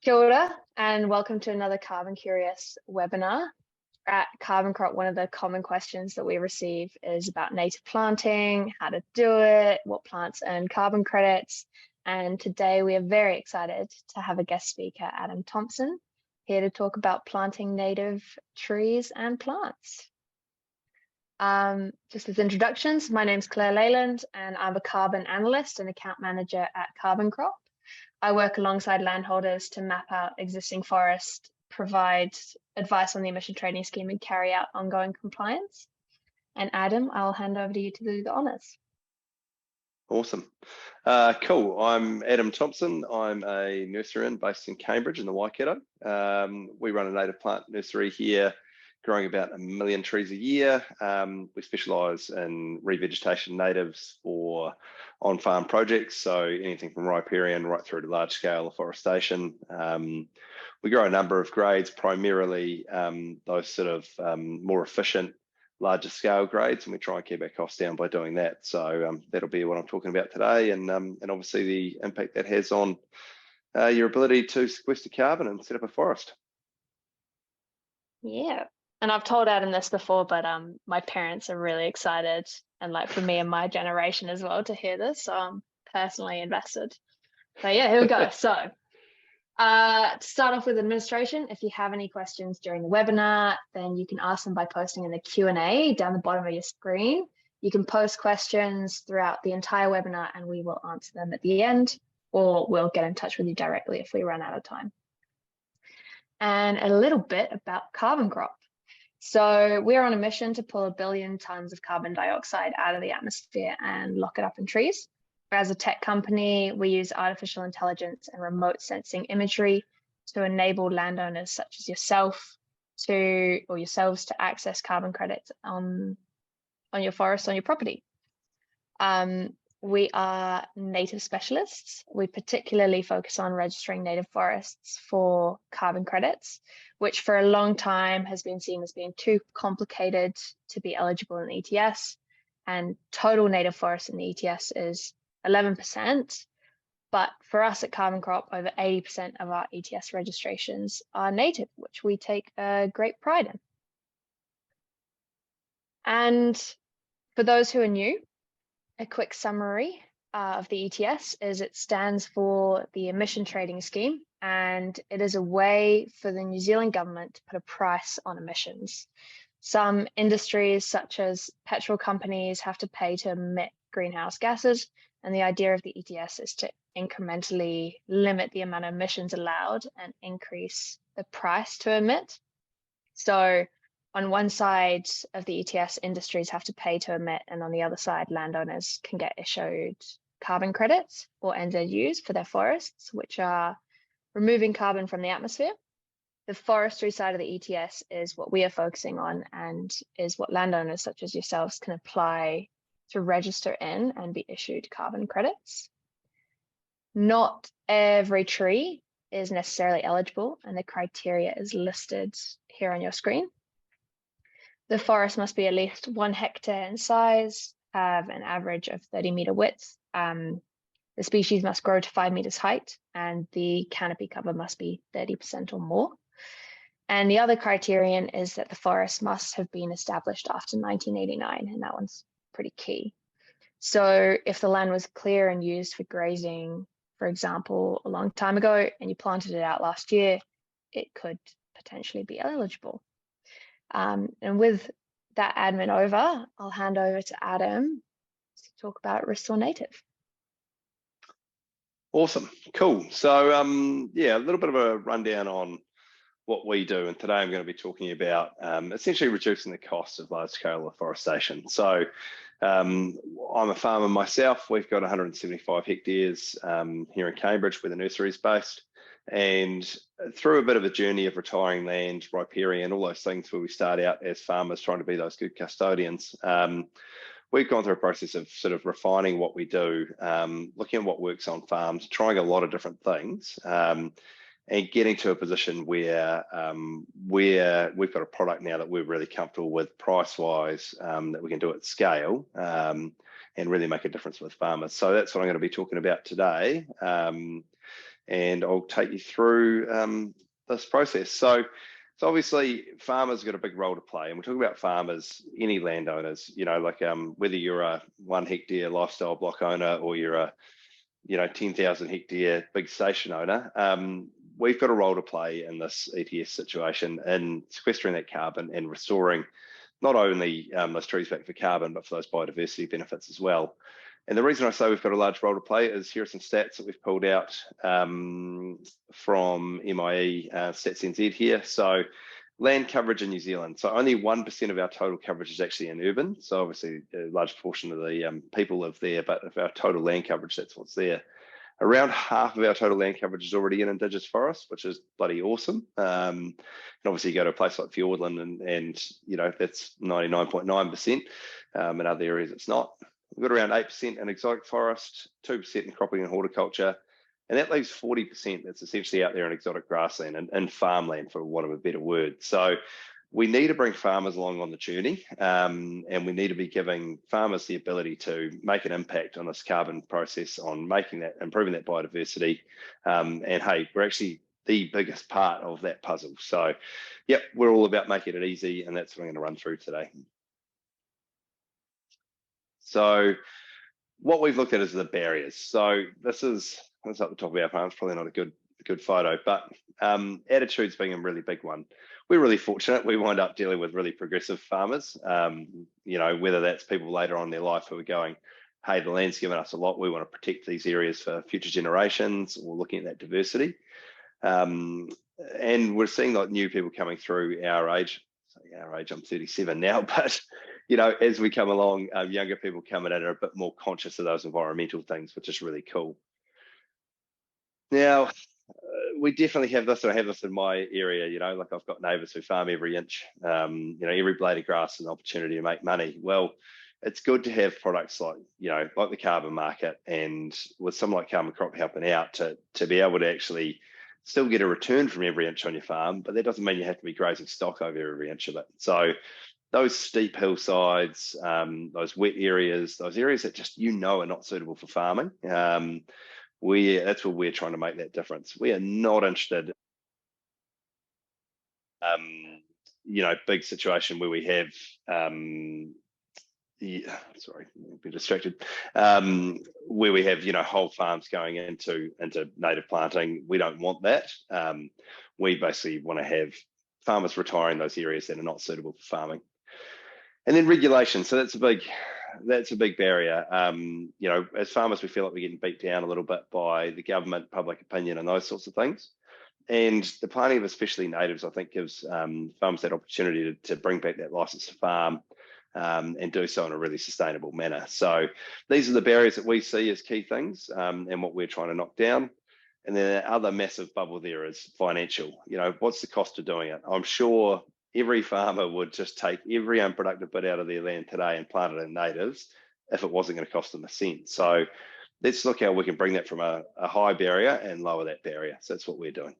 Kia ora, and welcome to another CarbonCurious webinar. At CarbonCrop, one of the common questions that we receive is about native planting, how to do it, what plants earn carbon credits. And today we are very excited to have a guest speaker, Adam Thompson, here to talk about planting native trees and plants. Just as introductions, my name's Clare Leyland, and I'm a carbon analyst and account manager at CarbonCrop. I work alongside landholders to map out existing forest, provide advice on the emission trading scheme, and carry out ongoing compliance. And Adam, I'll hand over to you to do the honours. Awesome. Cool. I'm Adam Thompson. I'm a nurseryman based in Cambridge in the Waikato. We run a native plant nursery here, growing about 1 million trees a year. We specialise in revegetation natives for on-farm projects, so anything from riparian right through to large-scale afforestation. We grow a number of grades, primarily those sort of more efficient, larger scale grades, and we try and keep our costs down by doing that. So that'll be what I'm talking about today, and obviously the impact that has on your ability to sequester carbon and set up a forest. Yeah. And I've told Adam this before, but my parents are really excited, and like for me and my generation as well, to hear this. So I'm personally invested. So yeah, here we go. So to start off with administration, if you have any questions during the webinar, then you can ask them by posting in the Q&A down the bottom of your screen. You can post questions throughout the entire webinar and we will answer them at the end, or we'll get in touch with you directly if we run out of time. And a little bit about CarbonCrop. So we're on a mission to pull 1 billion tons of carbon dioxide out of the atmosphere and lock it up in trees. As a tech company, we use artificial intelligence and remote sensing imagery to enable landowners such as yourselves to access carbon credits on your forest, on your property. We are native specialists. We particularly focus on registering native forests for carbon credits, which for a long time has been seen as being too complicated to be eligible in the ETS. And total native forest in the ETS is 11%. But for us at CarbonCrop, over 80% of our ETS registrations are native, which we take great pride in. And for those who are new, a quick summary of the ETS is it stands for the Emission Trading Scheme, and it is a way for the New Zealand government to put a price on emissions. Some industries, such as petrol companies, have to pay to emit greenhouse gases, and the idea of the ETS is to incrementally limit the amount of emissions allowed and increase the price to emit. So on one side of the ETS, industries have to pay to emit, and on the other side, landowners can get issued carbon credits or NZUs for their forests, which are removing carbon from the atmosphere. The forestry side of the ETS is what we are focusing on and is what landowners such as yourselves can apply to register in and be issued carbon credits. Not every tree is necessarily eligible, and the criteria is listed here on your screen. The forest must be at least 1 hectare in size, have an average of 30-meter width. The species must grow to 5 meters height, and the canopy cover must be 30% or more. And the other criterion is that the forest must have been established after 1989, and that one's pretty key. So if the land was clear and used for grazing, for example, a long time ago, and you planted it out last year, it could potentially be eligible. And with that admin over, I'll hand over to Adam to talk about Restore Native. Awesome. Cool. So yeah, a little bit of a rundown on what we do. And today I'm going to be talking about essentially reducing the costs of large-scale afforestation. So I'm a farmer myself. We've got 175 hectares here in Cambridge where the nursery is based. And through a bit of a journey of retiring land, riparian, all those things where we start out as farmers trying to be those good custodians, we've gone through a process of sort of refining what we do, looking at what works on farms, trying a lot of different things, and getting to a position where we've got a product now that we're really comfortable with price-wise, that we can do at scale and really make a difference with farmers. So that's what I'm going to be talking about today. and I'll take you through this process. So obviously farmers got a big role to play, and we're talking about farmers, any landowners, you know, like whether you're a 1 hectare lifestyle block owner or you're a 10,000 hectare big station owner, we've got a role to play in this ETS situation in sequestering that carbon and restoring not only those trees back for carbon, but for those biodiversity benefits as well. And the reason I say we've got a large role to play is here are some stats that we've pulled out from MIE Stats NZ here. So land coverage in New Zealand. So only 1% of our total coverage is actually in urban. So obviously a large portion of the people live there, but of our total land coverage, that's what's there. Around half of our total land coverage is already in Indigenous forests, which is bloody awesome. And obviously you go to a place like Fiordland and that's 99.9%. In other areas it's not. We've got around 8% in exotic forest, 2% in cropping and horticulture, and that leaves 40% that's essentially out there in exotic grassland and farmland, for want of a better word. So we need to bring farmers along on the journey, and we need to be giving farmers the ability to make an impact on this carbon process, on improving that biodiversity. And hey, we're actually the biggest part of that puzzle. So yep, we're all about making it easy, and that's what I'm going to run through today. So what we've looked at is the barriers. So this is up the top of our farm. It's probably not a good photo, but attitudes being a really big one. We're really fortunate. We wind up dealing with really progressive farmers, whether that's people later on in their life who are going, hey, the land's given us a lot. We want to protect these areas for future generations, or looking at that diversity. And we're seeing like new people coming through our age. I'm 37 now, but as we come along, younger people coming in are a bit more conscious of those environmental things, which is really cool. Now, we definitely have this, or I have this in my area, like I've got neighbours who farm every inch, every blade of grass is an opportunity to make money. Well, it's good to have products like, like the carbon market, and with someone like CarbonCrop helping out to be able to actually still get a return from every inch on your farm, but that doesn't mean you have to be grazing stock over every inch of it. So those steep hillsides, those wet areas, those areas that just are not suitable for farming, that's where we're trying to make that difference. We are not interested, big situation where we have, sorry, I've been distracted, where we have, whole farms going into native planting. We don't want that. We basically want to have farmers retiring those areas that are not suitable for farming. And then regulation. So that's a big barrier. As farmers, we feel like we're getting beat down a little bit by the government, public opinion, and those sorts of things. And the planting of especially natives, I think, gives farmers that opportunity to bring back that license to farm and do so in a really sustainable manner. So these are the barriers that we see as key things, and what we're trying to knock down. And then the other massive bubble there is financial. What's the cost of doing it? I'm sure every farmer would just take every unproductive bit out of their land today and plant it in natives if it wasn't going to cost them a cent. So let's look how we can bring that from a high barrier and lower that barrier. So that's what we're doing,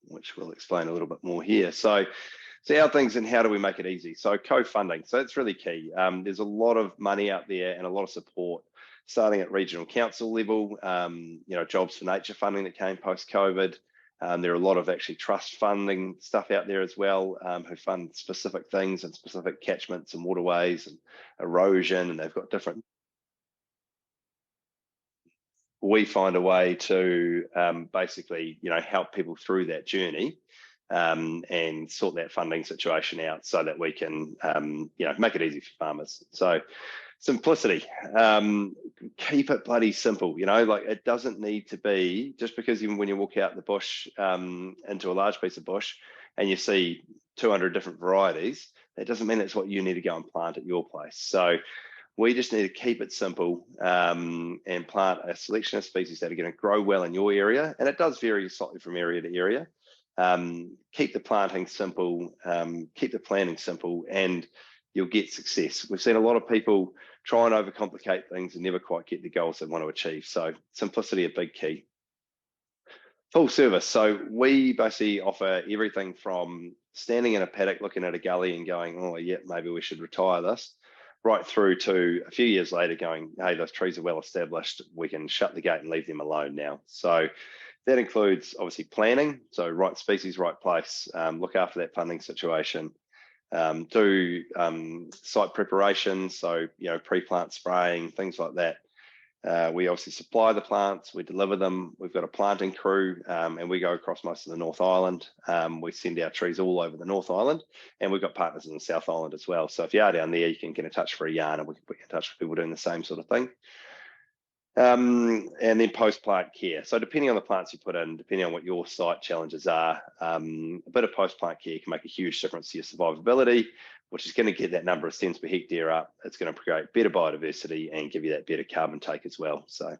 which we'll explain a little bit more here. So our things, and how do we make it easy? So co-funding. So that's really key. There's a lot of money out there and a lot of support, starting at regional council level, Jobs for Nature funding that came post-COVID. There are a lot of actually trust funding stuff out there as well, who fund specific things and specific catchments and waterways and erosion, and they've got different. We find a way to basically, help people through that journey and sort that funding situation out so that we can, make it easy for farmers. So simplicity, keep it bloody simple, like it doesn't need to be, just because even when you walk out the bush into a large piece of bush and you see 200 different varieties, that doesn't mean that's what you need to go and plant at your place. So we just need to keep it simple and plant a selection of species that are going to grow well in your area. And it does vary slightly from area to area. Keep the planting simple, keep the planting simple, and you'll get success. We've seen a lot of people try and overcomplicate things and never quite get the goals they want to achieve. So simplicity, a big key. Full service. So we basically offer everything from standing in a paddock looking at a gully and going, oh yeah, maybe we should retire this, right through to a few years later going, hey, those trees are well established, we can shut the gate and leave them alone now. So that includes obviously planning, so right species, right place, look after that funding situation, do site preparation, so pre-plant spraying, things like that. We obviously supply the plants, we deliver them, we've got a planting crew, and we go across most of the North Island. We send our trees all over the North Island, and we've got partners in the South Island as well. So if you are down there, you can get in touch for a yarn, and we can put you in touch with people doing the same sort of thing. And then post-plant care. So depending on the plants you put in, depending on what your site challenges are, a bit of post-plant care can make a huge difference to your survivability, which is going to get that number of stems per hectare up. It's going to create better biodiversity and give you that better carbon take as well. So,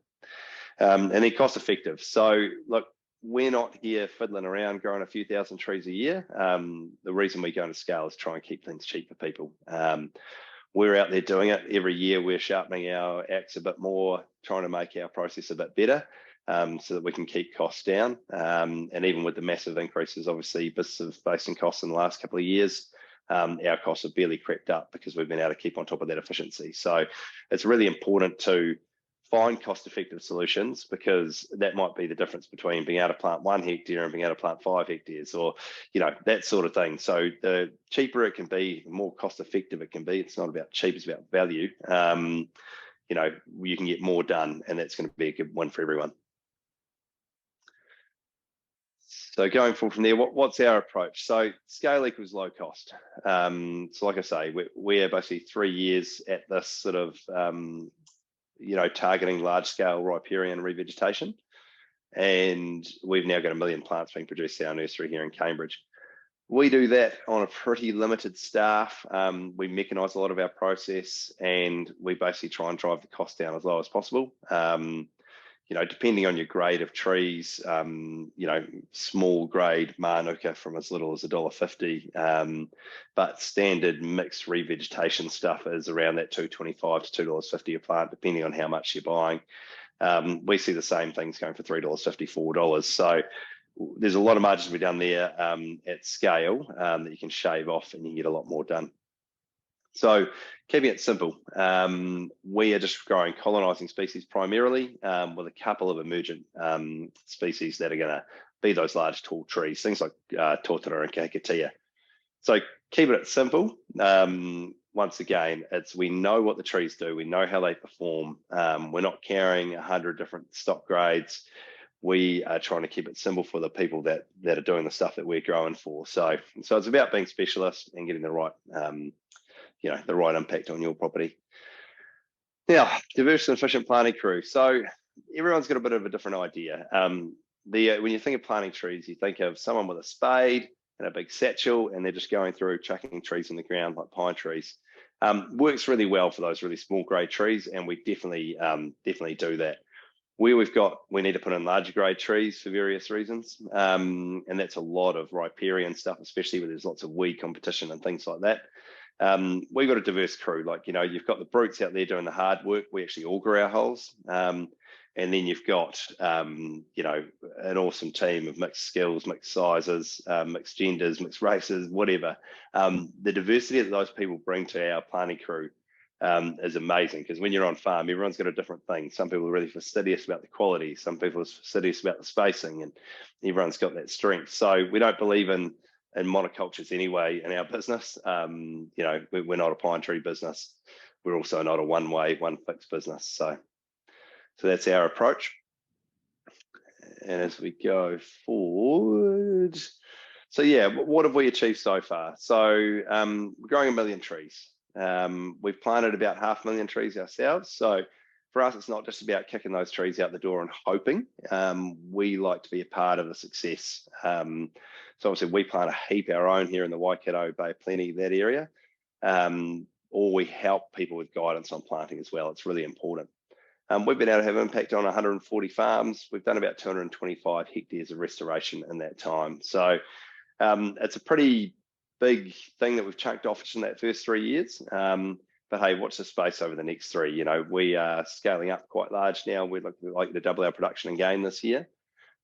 and then cost effective. So look, we're not here fiddling around growing a few thousand trees a year. The reason we go into scale is try and keep things cheap for people. We're out there doing it every year. We're sharpening our axe a bit more, trying to make our process a bit better, so that we can keep costs down. And even with the massive increases, obviously, businesses have faced in costs in the last couple of years, our costs have barely crept up because we've been able to keep on top of that efficiency. So it's really important to find cost-effective solutions, because that might be the difference between being able to plant 1 hectare and being able to plant 5 hectares, or that sort of thing. So the cheaper it can be, the more cost-effective it can be. It's not about cheap, it's about value. You can get more done, and that's going to be a good one for everyone. So going forward from there, what's our approach? So scale equals low cost. So like I say, we're basically 3 years at this sort of targeting large-scale riparian revegetation, and we've now got 1 million plants being produced at our nursery here in Cambridge. We do that on a pretty limited staff. We mechanise a lot of our process, and we basically try and drive the cost down as low as possible. Depending on your grade of trees, small grade Manuka from as little as $1.50, but standard mixed revegetation stuff is around that $2.25 to $2.50 a plant, depending on how much you're buying. We see the same things going for $3.50, $4. So there's a lot of margins to be done there at scale that you can shave off, and you can get a lot more done. So keeping it simple, we are just growing colonising species primarily, with a couple of emergent species that are going to be those large tall trees, things like totara and kakatea. So keeping it simple, once again, we know what the trees do, we know how they perform. We're not carrying 100 different stock grades. We are trying to keep it simple for the people that are doing the stuff that we're growing for. So it's about being specialist and getting the right the right impact on your property. Now, diverse and efficient planting crew. So everyone's got a bit of a different idea. When you think of planting trees, you think of someone with a spade and a big satchel, and they're just going through chucking trees in the ground like pine trees. Works really well for those really small grade trees, and we definitely do that. Where we need to put in larger grade trees for various reasons, and that's a lot of riparian stuff, especially where there's lots of weed competition and things like that. We've got a diverse crew, you've got the brutes out there doing the hard work. We actually auger our holes. And then you've got, an awesome team of mixed skills, mixed sizes, mixed genders, mixed races, whatever. The diversity that those people bring to our planting crew is amazing, because when you're on farm, everyone's got a different thing. Some people are really fastidious about the quality. Some people are fastidious about the spacing, and everyone's got that strength. So we don't believe in monocultures anyway in our business. We're not a pine tree business. We're also not a one-way, one-fix business. So that's our approach. And as we go forward, so yeah, what have we achieved so far? So we're growing 1 million trees. We've planted about 500,000 trees ourselves. So for us, it's not just about kicking those trees out the door and hoping. We like to be a part of the success. So obviously we plant a heap our own here in the Waikato Bay, plenty of that area, or we help people with guidance on planting as well. It's really important. We've been able to have impact on 140 farms. We've done about 225 hectares of restoration in that time. So it's a pretty big thing that we've chunked off in that first 3 years. But hey, watch the space over the next 3. We are scaling up quite large now. We'd like to double our production again this year.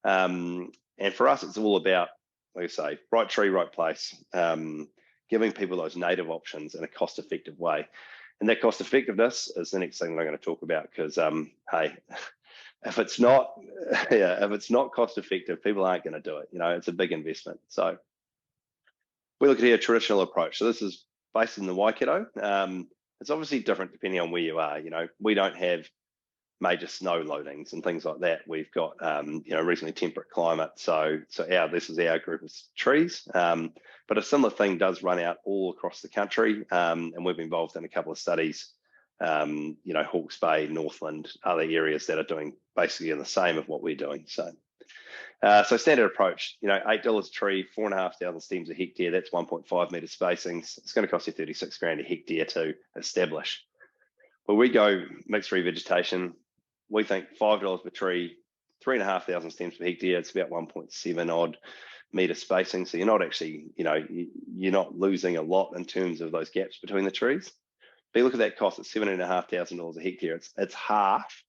And for us, it's all about, like I say, right tree, right place, giving people those native options in a cost-effective way. And that cost effectiveness is the next thing that I'm going to talk about, because hey, if it's not, yeah, if it's not cost effective, people aren't going to do it. You know, it's a big investment. So we look at here a traditional approach. So this is based in the Waikato. It's obviously different depending on where you are. You know, we don't have major snow loadings and things like that. We've got you know, reasonably temperate climate. So this is our group of trees. But a similar thing does run out all across the country, and we've been involved in a couple of studies. You know, Hawke's Bay, Northland, other areas that are doing basically the same of what we're doing. So standard approach, you know, $8 a tree, 4,500 stems a hectare, that's 1.5 metre spacings. It's going to cost you 36 grand a hectare to establish. Well, we go mixed revegetation. We think $5 per tree, 3,500 stems per hectare, it's about 1.7 odd metre spacing. So you're not actually, you know, you're not losing a lot in terms of those gaps between the trees. But you look at that cost at $7,500 a hectare, it's half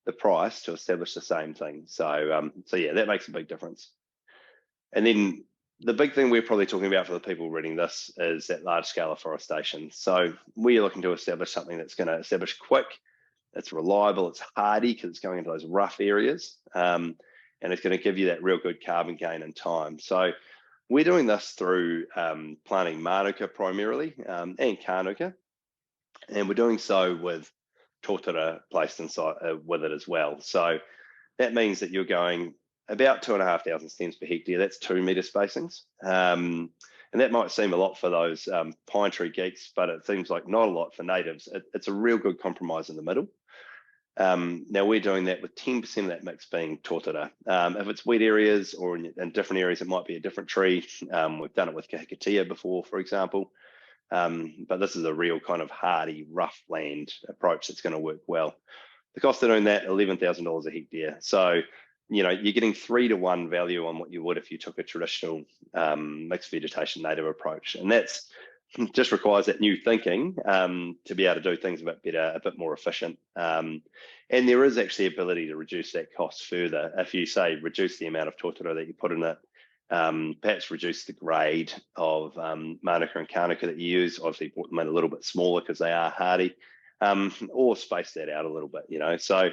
the price to establish the same thing. So yeah, that makes a big difference. And then the big thing we're probably talking about for the people reading this is that large scale afforestation. So we're looking to establish something that's going to establish quick, it's reliable, it's hardy because it's going into those rough areas, and it's going to give you that real good carbon gain in time. So we're doing this through planting manuka primarily, and kānuka, and we're doing so with tōtara placed inside with it as well. So that means that you're going about 2,500 stems per hectare. That's 2 metre spacings. And that might seem a lot for those pine tree geeks, but it seems like not a lot for natives. It's a real good compromise in the middle. Now we're doing that with 10% of that mix being tōtara. If it's wet areas or in different areas, it might be a different tree. We've done it with kahikatea before, for example. But this is a real kind of hardy, rough land approach that's going to work well. The cost of doing that, $11,000 a hectare. So, you know, you're getting 3-to-1 value on what you would if you took a traditional mixed vegetation native approach. And that's just requires that new thinking to be able to do things a bit better, a bit more efficient. And there is actually ability to reduce that cost further. If you say reduce the amount of tōtara that you put in it, perhaps reduce the grade of manuka and kānuka that you use, obviously put them in a little bit smaller because they are hardy, or space that out a little bit, you know. So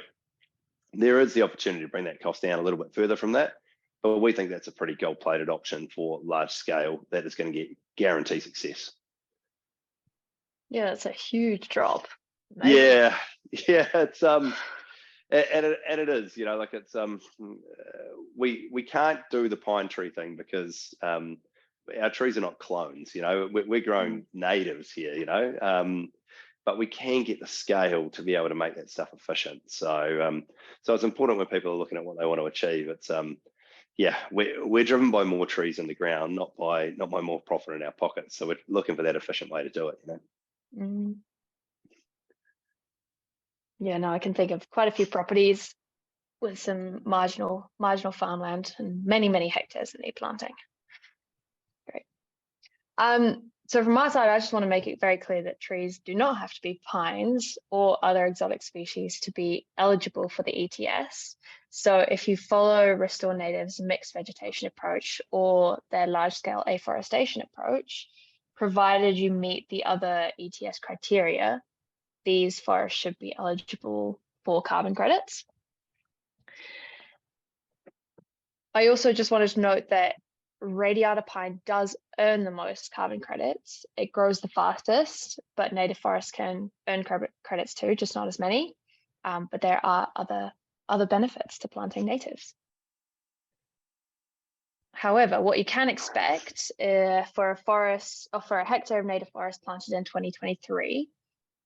there is the opportunity to bring that cost down a little bit further from that, but we think that's a pretty gold-plated option for large scale that is going to guarantee success. Yeah, that's a huge drop. Amazing. Yeah, it's and it is, you know, like it's we can't do the pine tree thing because our trees are not clones, you know. We're growing natives here, you know, but we can get the scale to be able to make that stuff efficient. So so it's important when people are looking at what they want to achieve. It's yeah, we're driven by more trees in the ground, not by more profit in our pockets. So we're looking for that efficient way to do it, you know. Yeah, no, I can think of quite a few properties with some marginal farmland and many hectares that need planting. Great. So from my side, I just want to make it very clear that trees do not have to be pines or other exotic species to be eligible for the ETS. So if you follow Restore Native's mixed vegetation approach or their large-scale afforestation approach, provided you meet the other ETS criteria, these forests should be eligible for carbon credits. I also just wanted to note that radiata pine does earn the most carbon credits. It grows the fastest, but native forests can earn credits too, just not as many. But there are other benefits to planting natives. However, what you can expect for a hectare of native forest planted in 2023,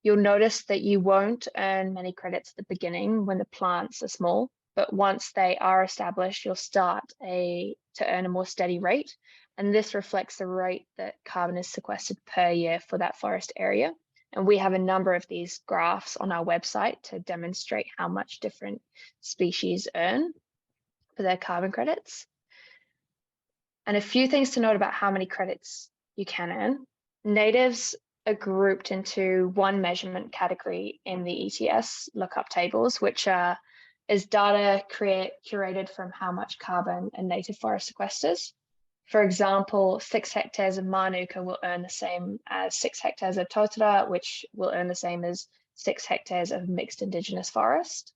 you'll notice that you won't earn many credits at the beginning when the plants are small, but once they are established, you'll start to earn a more steady rate. And this reflects the rate that carbon is sequestered per year for that forest area. And we have a number of these graphs on our website to demonstrate how much different species earn for their carbon credits. And a few things to note about how many credits you can earn. Natives are grouped into one measurement category in the ETS lookup tables, which is data curated from how much carbon a native forest sequesters. For example, 6 hectares of Manuka will earn the same as 6 hectares of Totara, which will earn the same as 6 hectares of mixed indigenous forest.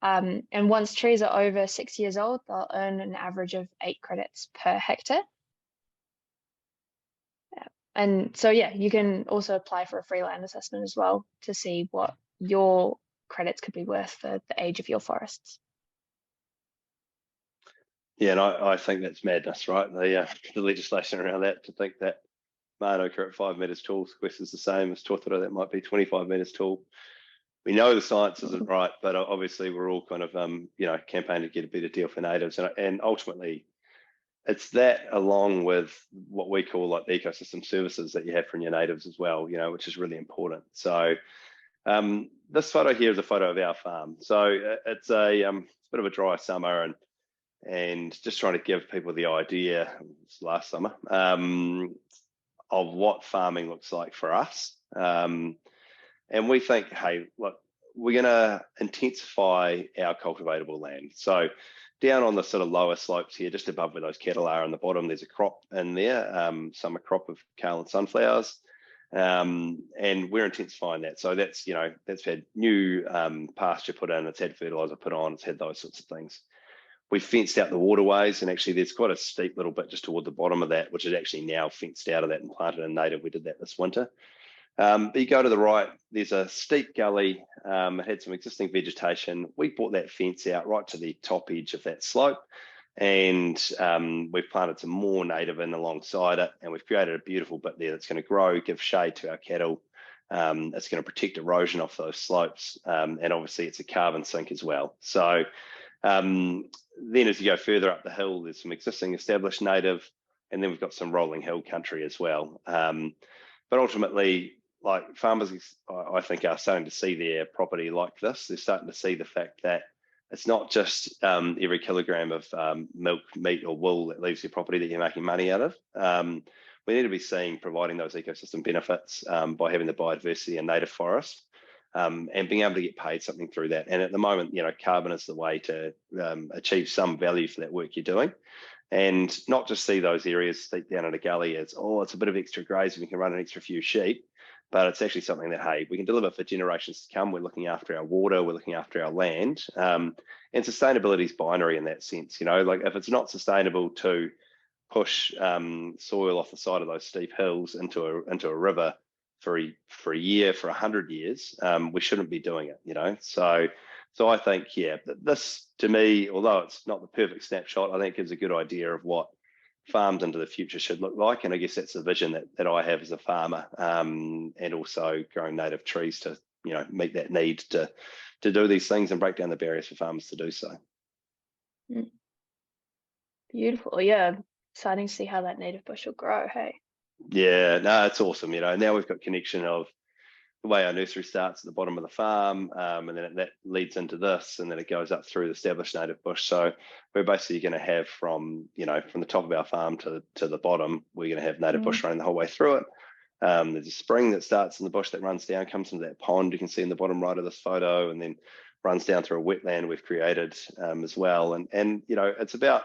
And once trees are over 6 years old, they'll earn an average of 8 credits per hectare. And so, yeah, you can also apply for a free land assessment as well to see what your credits could be worth for the age of your forests. Yeah, and I think that's madness, right? The legislation around that, to think that Manuka at 5 meters tall is the same as Totara that might be 25 meters tall. We know the science isn't right, but obviously we're all kind of campaigning to get a better deal for natives, and ultimately it's that, along with what we call like the ecosystem services that you have from your natives as well, which is really important. So this photo here is a photo of our farm. So it's a bit of a dry summer, and just trying to give people the idea, it's last summer, of what farming looks like for us. And we think, hey, look, we're going to intensify our cultivatable land. So down on the sort of lower slopes here, just above where those cattle are on the bottom, there's a crop in there, summer crop of kale and sunflowers. And we're intensifying that. So that's, that's had new pasture put in, it's had fertilizer put on, it's had those sorts of things. We've fenced out the waterways, and actually there's quite a steep little bit just toward the bottom of that, which is actually now fenced out of that and planted in native. We did that this winter. But you go to the right, there's a steep gully. It had some existing vegetation. We brought that fence out right to the top edge of that slope, and we've planted some more native in alongside it, and we've created a beautiful bit there that's going to grow, give shade to our cattle. It's going to protect erosion off those slopes, and obviously it's a carbon sink as well. So then as you go further up the hill, there's some existing established native, and then we've got some rolling hill country as well. But ultimately, like, farmers, I think, are starting to see their property like this. They're starting to see the fact that it's not just every kilogram of milk, meat or wool that leaves your property that you're making money out of. We need to be seeing providing those ecosystem benefits by having the biodiversity and native forest, and being able to get paid something through that. And at the moment, carbon is the way to achieve some value for that work you're doing. And not just see those areas deep down in a gully as, oh, it's a bit of extra graze, we can run an extra few sheep, but it's actually something that, hey, we can deliver for generations to come. We're looking after our water, we're looking after our land. And sustainability is binary in that sense. Like, if it's not sustainable to push soil off the side of those steep hills into a river for a year, for 100 years, we shouldn't be doing it, So I think, yeah, this, to me, although it's not the perfect snapshot, I think gives a good idea of what farms into the future should look like. And I guess that's the vision that I have as a farmer, and also growing native trees to, meet that need to do these things and break down the barriers for farmers to do so. Beautiful. Yeah. Exciting to see how that native bush will grow. Hey. Yeah, no, it's awesome. Now we've got connection of the way our nursery starts at the bottom of the farm, and then that leads into this, and then it goes up through the established native bush. So we're basically going to have from the top of our farm to the bottom, we're going to have native bush running the whole way through it. There's a spring that starts in the bush that runs down, comes into that pond you can see in the bottom right of this photo, and then runs down through a wetland we've created as well. And it's about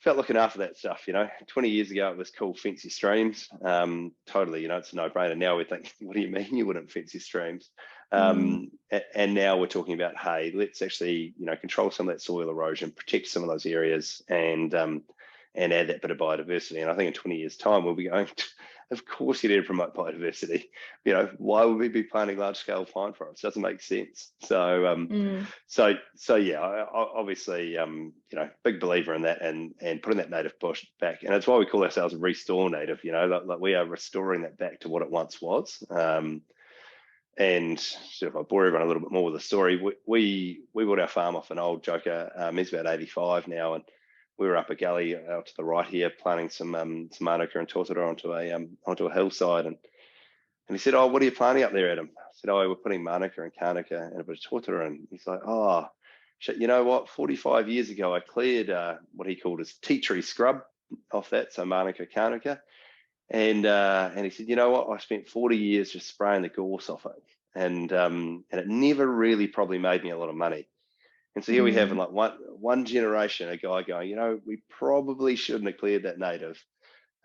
looking after that stuff. 20 years ago it was called fancy streams. Totally, it's a no-brainer. Now we think, what do you mean you wouldn't fancy streams? And now we're talking about, hey, let's actually control some of that soil erosion, protect some of those areas, and add that bit of biodiversity. And I think in 20 years time we'll be going, of course you need to promote biodiversity. Why would we be planting large-scale pine forests? Doesn't make sense. So so yeah, obviously big believer in that, and putting that native bush back. And it's why we call ourselves a restore native. Like we are restoring that back to what it once was. And so if I bore everyone a little bit more with the story, we bought our farm off an old joker. He's about 85 now, and we were up a gully out to the right here, planting some Manuka and Totara onto a hillside, and he said, "Oh, what are you planting up there, Adam?" I said, "Oh, we're putting Manuka and Kānaka and a bit of Totara." And he's like, "Oh, shit, you know what? 45 years ago, I cleared what he called his tea tree scrub off that, so Manuka, Kānaka." And he said, "You know what? I spent 40 years just spraying the gorse off it, and it never really probably made me a lot of money." And so here we have in like one generation, a guy going, you know, we probably shouldn't have cleared that native,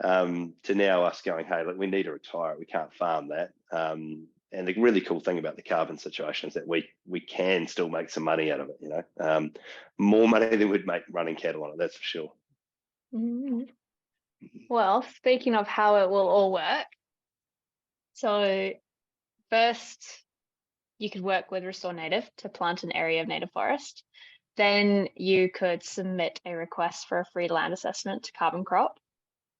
to now us going, hey, look, we need to retire it. We can't farm that. And the really cool thing about the carbon situation is that we can still make some money out of it, you know, more money than we'd make running cattle on it, that's for sure. Well, speaking of how it will all work, so first you could work with Restore Native to plant an area of native forest. Then you could submit a request for a free land assessment to CarbonCrop,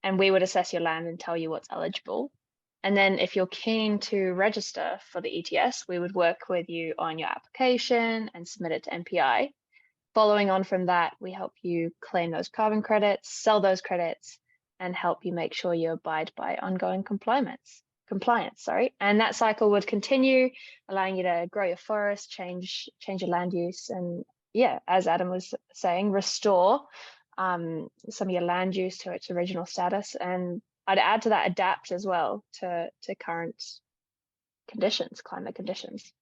and we would assess your land and tell you what's eligible. And then if you're keen to register for the ETS, we would work with you on your application and submit it to MPI. Following on from that, we help you claim those carbon credits, sell those credits, and help you make sure you abide by ongoing compliance, and that cycle would continue, allowing you to grow your forest, change your land use, and yeah, as Adam was saying, restore some of your land use to its original status. And I'd add to that, adapt as well to current conditions, climate conditions.